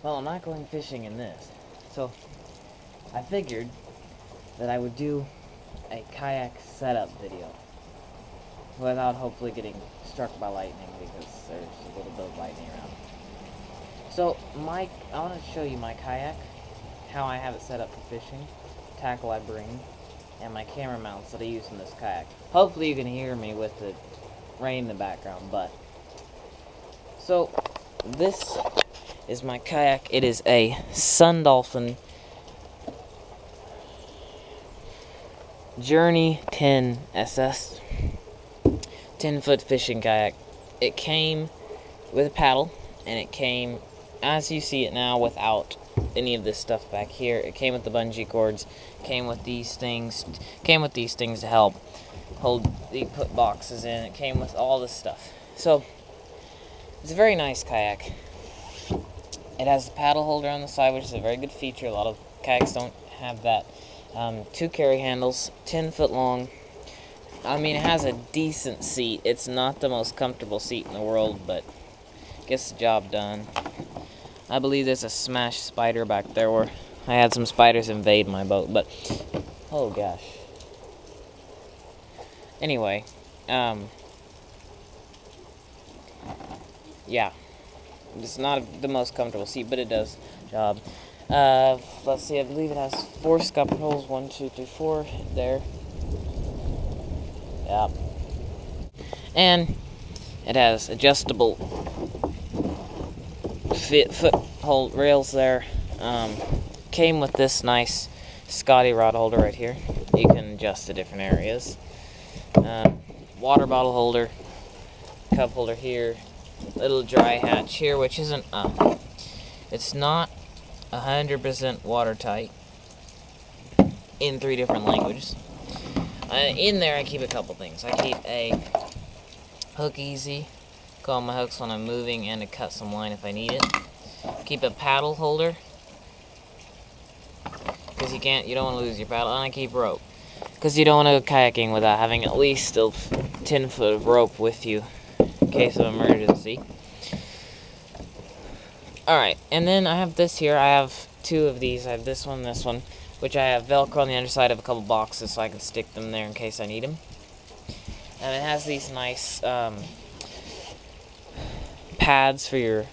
Well, I'm not going fishing in this. So, I figured that I would do a kayak setup video without hopefully getting struck by lightning, because there's a little bit of lightning around. So, I want to show you my kayak, how I have it set up for fishing, tackle I bring, and my camera mounts that I use in this kayak. Hopefully you can hear me with the rain in the background, but... So, this is my kayak. It is a Sun Dolphin Journey 10 SS 10-foot fishing kayak. It came with a paddle, and it came, as you see it now, without any of this stuff back here. It came with the bungee cords, came with these things to help hold the put boxes in. It came with all this stuff. So it's a very nice kayak. It has the paddle holder on the side, which is a very good feature. A lot of kayaks don't have that. 2 carry handles, 10 foot long. I mean, it has a decent seat. It's not the most comfortable seat in the world, but gets the job done. I believe there's a smashed spider back there where I had some spiders invade my boat, but oh gosh. Anyway, yeah. It's not the most comfortable seat, but it does the job. Let's see, I believe it has 4 scuppers holes. 1, 2, 3, 4 there. Yeah. And it has adjustable foothold rails there. Came with this nice Scotty rod holder right here. You can adjust to different areas. Water bottle holder, cup holder here, little dry hatch here, which isn't it's not 100% watertight in 3 different languages. In there I keep a couple things. I keep a hook easy, call my hooks when I'm moving, and to cut some line if I need it. Keep a paddle holder, because you don't want to lose your paddle. And I keep rope, because you don't want to go kayaking without having at least a 10 foot of rope with you in case of emergency. Alright, and then I have this here. I have 2 of these. I have this one and this one, which I have Velcro on the underside of a couple boxes so I can stick them there in case I need them. And it has these nice pads for your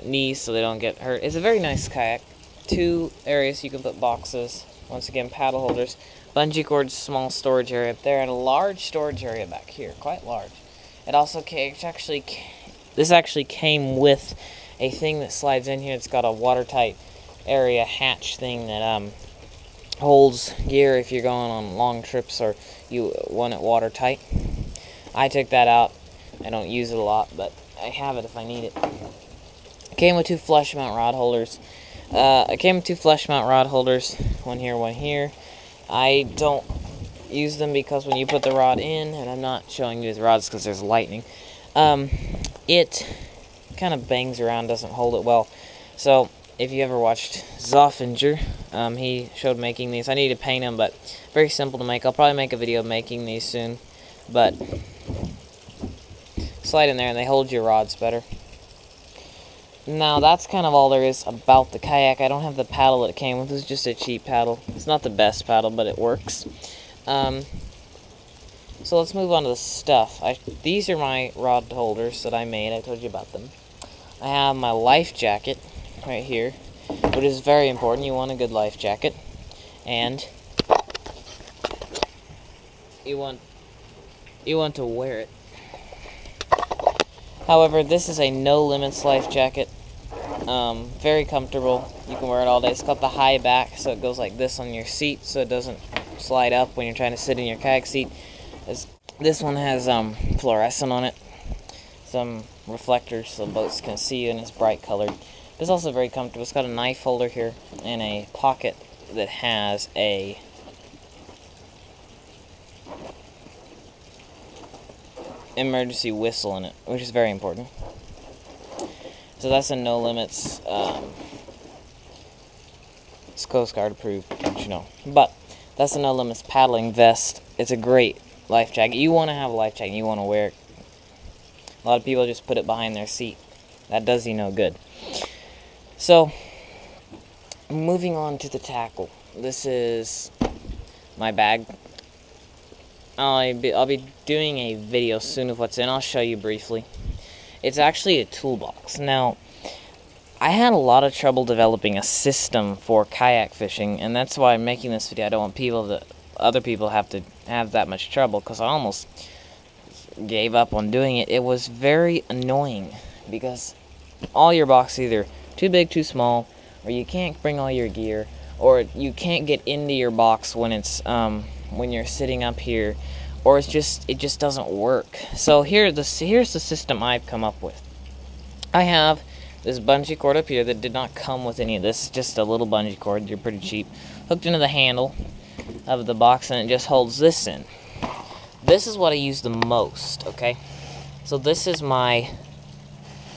knees so they don't get hurt. It's a very nice kayak. 2 areas you can put boxes. Once again, paddle holders, bungee cords, small storage area up there, and a large storage area back here, quite large. It also this actually came with a thing that slides in here. It's got a watertight area hatch thing that holds gear if you're going on long trips or you want it watertight. I took that out. I don't use it a lot, but I have it if I need it. It came with 2 flush mount rod holders. One here, one here. I don't use them because when you put the rod in, and I'm not showing you the rods because there's lightning, it kind of bangs around, doesn't hold it well. So if you ever watched Zoffinger, he showed making these. I need to paint them, but very simple to make. I'll probably make a video making these soon, but slide in there and they hold your rods better. Now that's kind of all there is about the kayak. I don't have the paddle that it came with. It's just a cheap paddle. It's not the best paddle, but it works. So let's move on to the stuff. These are my rod holders that I made. I told you about them. I have my life jacket right here, which is very important. You want a good life jacket, and you want to wear it. However, this is a no limits life jacket. Very comfortable. You can wear it all day. It's got the high back, so it goes like this on your seat, so it doesn't slide up when you're trying to sit in your kayak seat. This one has fluorescent on it, some reflectors so boats can see you, and it's bright colored. It's also very comfortable. It's got a knife holder here and a pocket that has a emergency whistle in it, which is very important. So that's a no limits. It's Coast Guard approved, don't you know? But that's a no limits paddling vest. It's a great life jacket. You want to have a life jacket. You want to wear it. A lot of people just put it behind their seat. That does you no good. So moving on to the tackle. This is my bag. I'll be doing a video soon of what's in. I'll show you briefly. It's actually a toolbox. Now, I had a lot of trouble developing a system for kayak fishing, and that's why I'm making this video. I don't want other people have to have that much trouble, because I almost gave up on doing it. It was very annoying because all your boxes either too big, too small, or you can't bring all your gear, or you can't get into your box when it's when you're sitting up here, or it just doesn't work. So here's the system I've come up with. I have this bungee cord up here that did not come with any of this, just a little bungee cord. You're pretty cheap, hooked into the handle of the box, and it just holds this in. This is what I use the most, okay? So this is my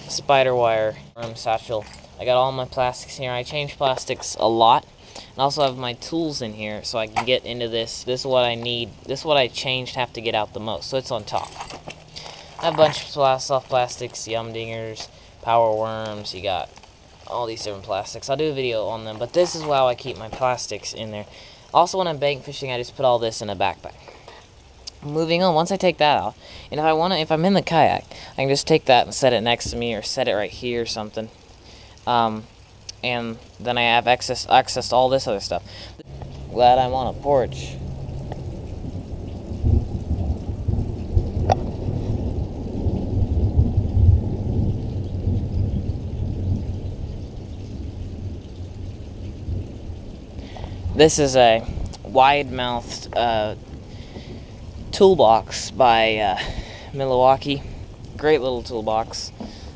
spider wire satchel. I got all my plastics here. I change plastics a lot. And also have my tools in here so I can get into this. This is what I need. This is what I have to get out the most. So it's on top. I have a bunch of soft plastics, yum dingers, power worms. You got all these different plastics. I'll do a video on them, but this is how I keep my plastics in there. Also, when I'm bank fishing, I just put all this in a backpack. Moving on, once I take that out, and if I'm in the kayak, I can just take that and set it next to me, or set it right here or something. And then I have access to all this other stuff. Glad I'm on a porch. This is a wide-mouthed toolbox by Milwaukee. Great little toolbox.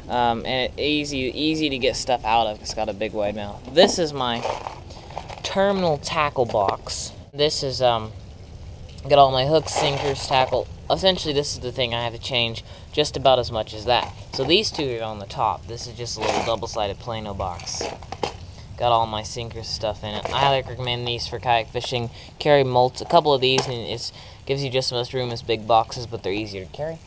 And it's easy to get stuff out of. It's got a big wide mouth. This is my terminal tackle box. This is got all my hooks, sinkers, tackle. Essentially, this is the thing I have to change just about as much as that. So these two are on the top. This is just a little double-sided Plano box. Got all my sinkers stuff in it. I highly recommend these for kayak fishing. Carry a couple of these, and it gives you just as much room as big boxes, but they're easier to carry.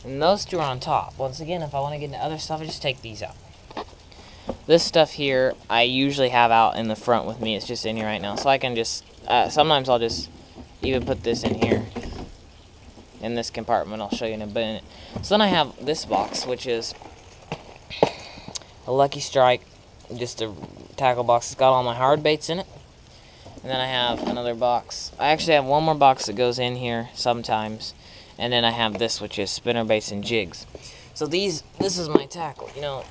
And those two are on top. Once again, if I want to get into other stuff, I just take these out. This stuff here, I usually have out in the front with me. It's just in here right now. So I can just, sometimes I'll just even put this in here, in this compartment. I'll show you in a minute. So then I have this box, which is a Lucky Strike, just a tackle box. It's got all my hard baits in it. And then I have another box. I actually have one more box that goes in here sometimes. And then I have this, which is spinner baits and jigs. So this is my tackle. You know,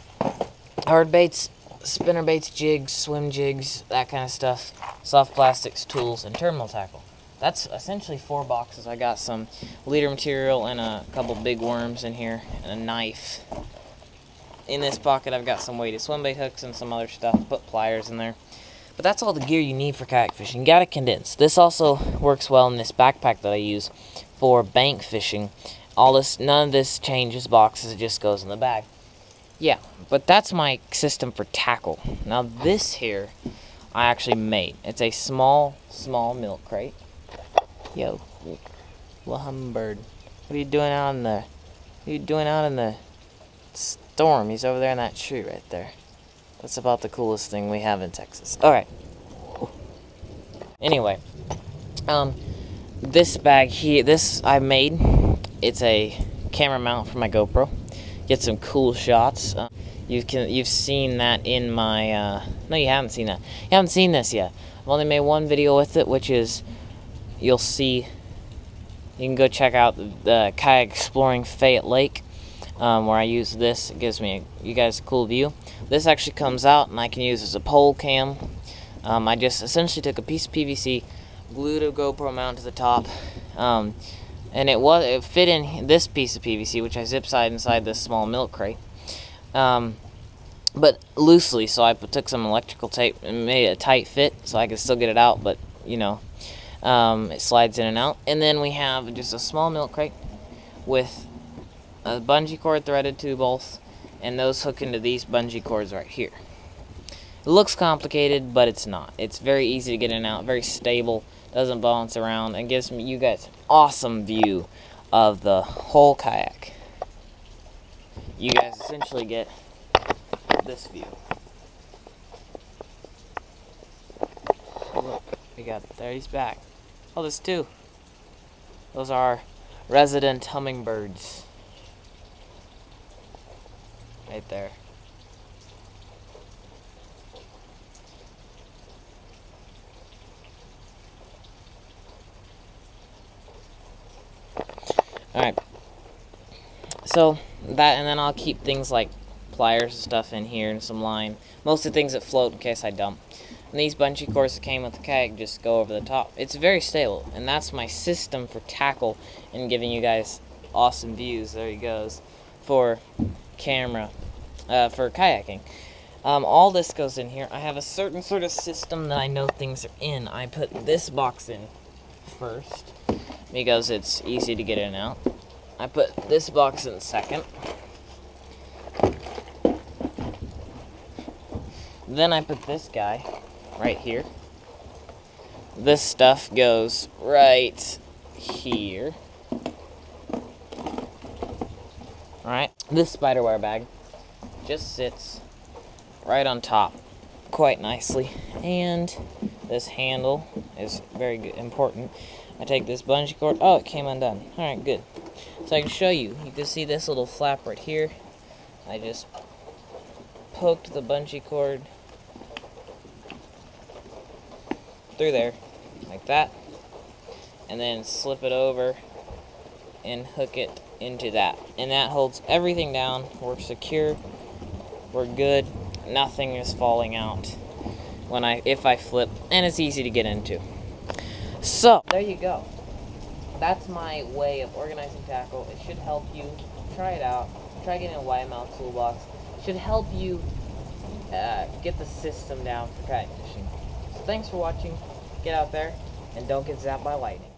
hard baits, spinner baits, jigs, swim jigs, that kind of stuff. Soft plastics, tools, and terminal tackle. That's essentially 4 boxes. I got some leader material and a couple big worms in here, and a knife. In this pocket, I've got some weighted swim bait hooks and some other stuff. Put pliers in there. But that's all the gear you need for kayak fishing. You gotta condense. This also works well in this backpack that I use for bank fishing. None of this changes boxes, it just goes in the bag. Yeah, but that's my system for tackle. Now this here, I actually made. It's a small milk crate. Yo, little hummingbird. What are you doing out in the storm? He's over there in that tree right there. That's about the coolest thing we have in Texas. Alright. Anyway, this bag here, this I made. It's a camera mount for my GoPro. Get some cool shots. You've seen that in my no, you haven't seen that. You haven't seen this yet. I've only made one video with it, which is you'll see. You can go check out the kayak exploring Fayette Lake, where I use this. It gives you guys a cool view. This actually comes out and I can use as a pole cam. I just essentially took a piece of PVC, glued a GoPro mount to the top, and it fit in this piece of PVC, which I zip tied inside this small milk crate, but loosely. So I took some electrical tape and made it a tight fit so I could still get it out, but you know, it slides in and out. And then we have just a small milk crate with a bungee cord threaded to both, and those hook into these bungee cords right here. It looks complicated, but it's not. It's very easy to get in and out, very stable, doesn't bounce around, and gives you guys an awesome view of the whole kayak. You guys essentially get this view. look, we got, there he's back. Oh, there's two. Those are resident hummingbirds. Right there. Alright. So, that, and then I'll keep things like pliers and stuff in here and some line. Most of the things that float in case I dump. And these bungee cords that came with the kayak just go over the top. It's very stable, and that's my system for tackle and giving you guys awesome views. There he goes. For camera, for kayaking. All this goes in here. I have a certain sort of system that I know things are in. I put this box in first because it's easy to get in and out. I put this box in second. Then I put this guy right here. This stuff goes right here. Alright, this spider wire bag just sits right on top quite nicely. And this handle is very good, important. I take this bungee cord. Oh, it came undone. Alright, good. So I can show you. You can see this little flap right here. I just poked the bungee cord through there, like that, and then slip it over and hook it into that, and that holds everything down. We're secure, we're good, nothing is falling out if I flip, and it's easy to get into. So there you go. That's my way of organizing tackle. It should help you. Try it out. Try getting a YML toolbox. It should help you get the system down for kayak fishing. So thanks for watching. Get out there and don't get zapped by lightning.